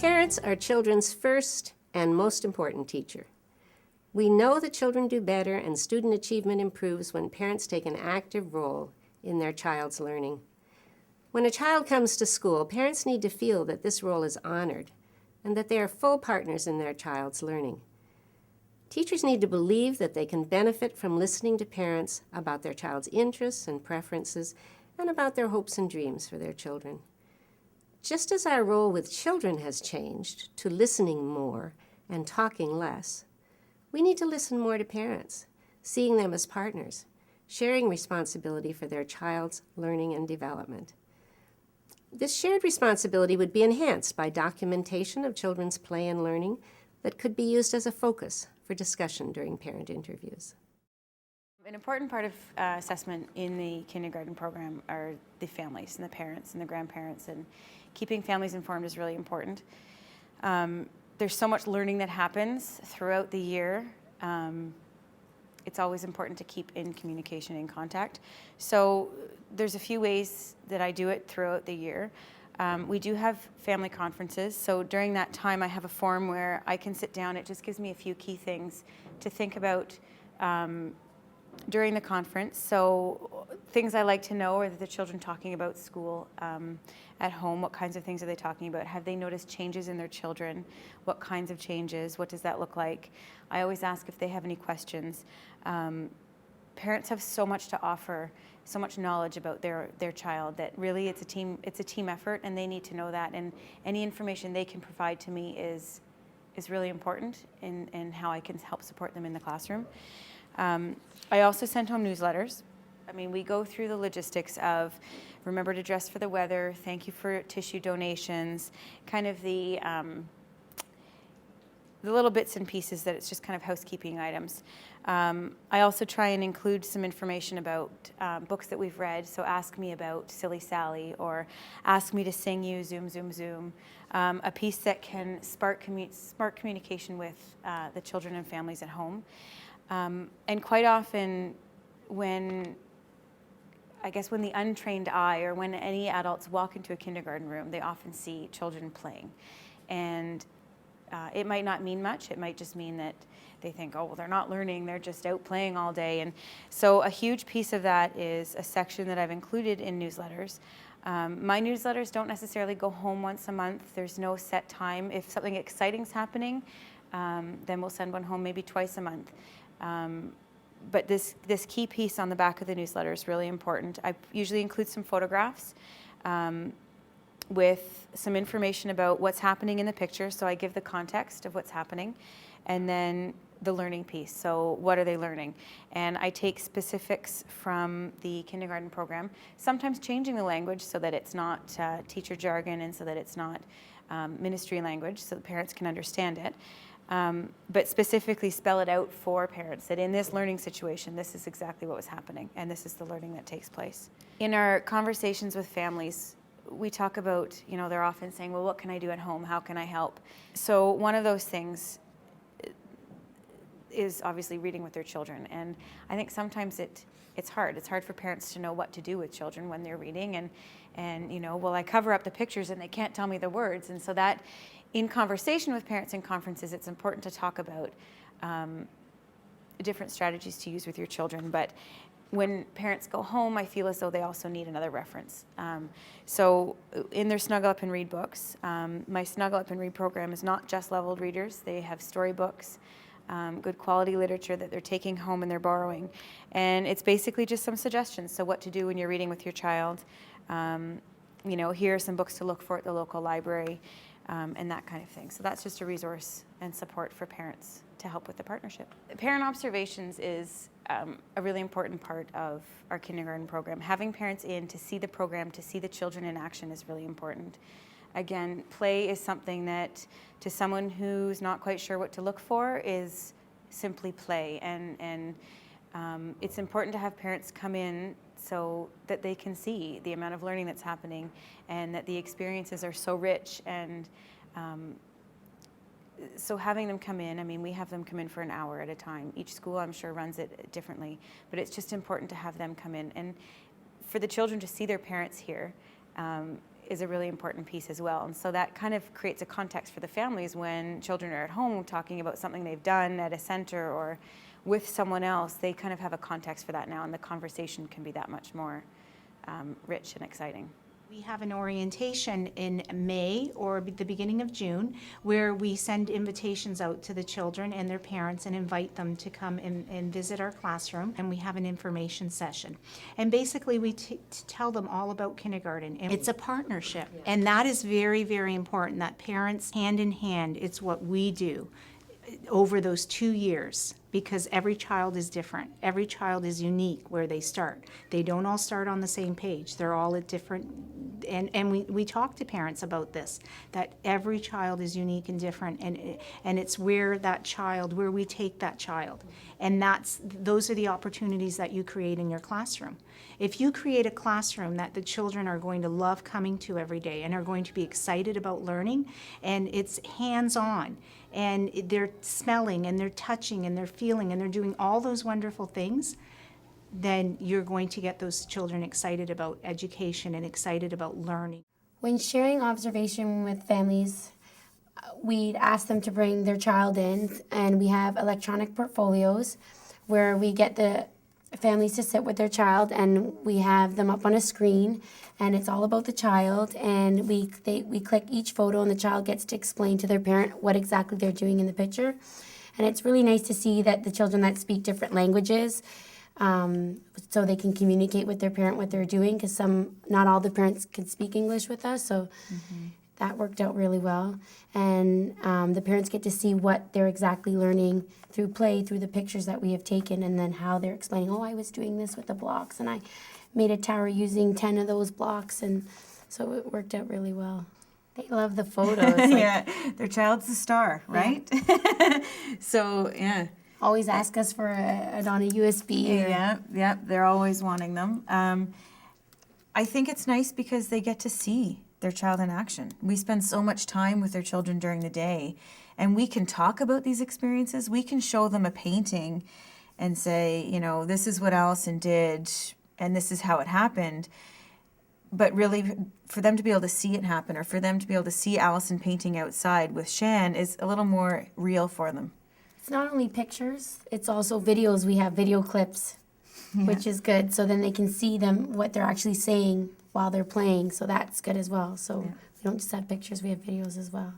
Parents are children's first and most important teacher. We know that children do better and student achievement improves when parents take an active role in their child's learning. When a child comes to school, parents need to feel that this role is honored and that they are full partners in their child's learning. Teachers need to believe that they can benefit from listening to parents about their child's interests and preferences and about their hopes and dreams for their children. Just as our role with children has changed to listening more and talking less, we need to listen more to parents, seeing them as partners, sharing responsibility for their child's learning and development. This shared responsibility would be enhanced by documentation of children's play and learning that could be used as a focus for discussion during parent interviews. An important part of assessment in the kindergarten program are the families and the parents and the grandparents, and keeping families informed is really important. There's so much learning that happens throughout the year. It's always important to keep in communication and contact. So there's a few ways that I do it throughout the year. We do have family conferences, so during that time I have a form where I can sit down. It just gives me a few key things to think about during the conference. So things I like to know are the children talking about school at home. What kinds of things are they talking about? Have they noticed changes in their children? What kinds of changes? What does that look like? I always ask if they have any questions. Parents have so much to offer, so much knowledge about their child, that really it's a team effort, and they need to know that, and any information they can provide to me is really important in how I can help support them in the classroom. I also send home newsletters. I mean, we go through the logistics of remember to dress for the weather, thank you for tissue donations, kind of the little bits and pieces that it's just kind of housekeeping items. I also try and include some information about books that we've read. So ask me about Silly Sally, or ask me to sing you Zoom, Zoom, Zoom. A piece that can spark communication with the children and families at home. And quite often when the untrained eye, or when any adults walk into a kindergarten room, they often see children playing. And it might not mean much. It might just mean that they think, oh, well, they're not learning, they're just out playing all day. And so a huge piece of that is a section that I've included in newsletters. My newsletters don't necessarily go home once a month. There's no set time. If something exciting's happening, then we'll send one home maybe twice a month. But this key piece on the back of the newsletter is really important. I usually include some photographs with some information about what's happening in the picture, so I give the context of what's happening, and then the learning piece. So what are they learning? And I take specifics from the kindergarten program, sometimes changing the language so that it's not teacher jargon, and so that it's not ministry language, so the parents can understand it. But specifically spell it out for parents that in this learning situation, this is exactly what was happening, and this is the learning that takes place. In our conversations with families, we talk about, they're often saying, well, what can I do at home? How can I help? So one of those things is obviously reading with their children. And I think sometimes it's hard. It's hard for parents to know what to do with children when they're reading. And well, I cover up the pictures and they can't tell me the words. And so that, in conversation with parents in conferences, it's important to talk about different strategies to use with your children. But when parents go home, I feel as though they also need another reference. So in their Snuggle Up and Read books, my Snuggle Up and Read program is not just leveled readers. They have storybooks, good quality literature that they're taking home and they're borrowing. And it's basically just some suggestions. So what to do when you're reading with your child. Here are some books to look for at the local library, and that kind of thing. So that's just a resource and support for parents to help with the partnership. Parent observations is a really important part of our kindergarten program. Having parents in to see the program, to see the children in action is really important. Again, play is something that, to someone who's not quite sure what to look for, is simply play. And it's important to have parents come in so that they can see the amount of learning that's happening, and that the experiences are so rich. And so having them come in, we have them come in for an hour at a time. Each school, I'm sure, runs it differently, but it's just important to have them come in. And for the children to see their parents here, is a really important piece as well. And so that kind of creates a context for the families when children are at home talking about something they've done at a center or with someone else. They kind of have a context for that now, and the conversation can be that much more rich and exciting. We have an orientation in May or the beginning of June where we send invitations out to the children and their parents and invite them to come and visit our classroom, and we have an information session. And basically we tell them all about kindergarten. And it's a partnership, and that is very, very important, that parents hand in hand, it's what we do over those 2 years, because every child is different. Every child is unique where they start. They don't all start on the same page. They're all at different, and we talk to parents about this, that every child is unique and different, and it's where we take that child. And those are the opportunities that you create in your classroom. If you create a classroom that the children are going to love coming to every day and are going to be excited about learning, and it's hands-on, and they're smelling and they're touching and they're feeling and they're doing all those wonderful things, then you're going to get those children excited about education and excited about learning. When sharing observation with families, we'd ask them to bring their child in, and we have electronic portfolios where we get the families to sit with their child, and we have them up on a screen, and it's all about the child, and we click each photo, and the child gets to explain to their parent what exactly they're doing in the picture. And it's really nice to see that the children that speak different languages, so they can communicate with their parent what they're doing, because not all the parents can speak English with us, so that worked out really well. And the parents get to see what they're exactly learning through play, through the pictures that we have taken, and then how they're explaining, oh, I was doing this with the blocks, and I made a tower using 10 of those blocks, and so it worked out really well. They love the photos. Yeah, their child's the star, right? So, yeah. Always ask us for it on a USB. Yeah, they're always wanting them. I think it's nice because they get to see their child in action. We spend so much time with their children during the day, and we can talk about these experiences. We can show them a painting and say, this is what Allison did, and this is how it happened. But really, for them to be able to see it happen, or for them to be able to see Allison painting outside with Shan, is a little more real for them. It's not only pictures, it's also videos. We have video clips, which is good. So then they can see what they're actually saying while they're playing. So that's good as well. So we don't just have pictures, we have videos as well.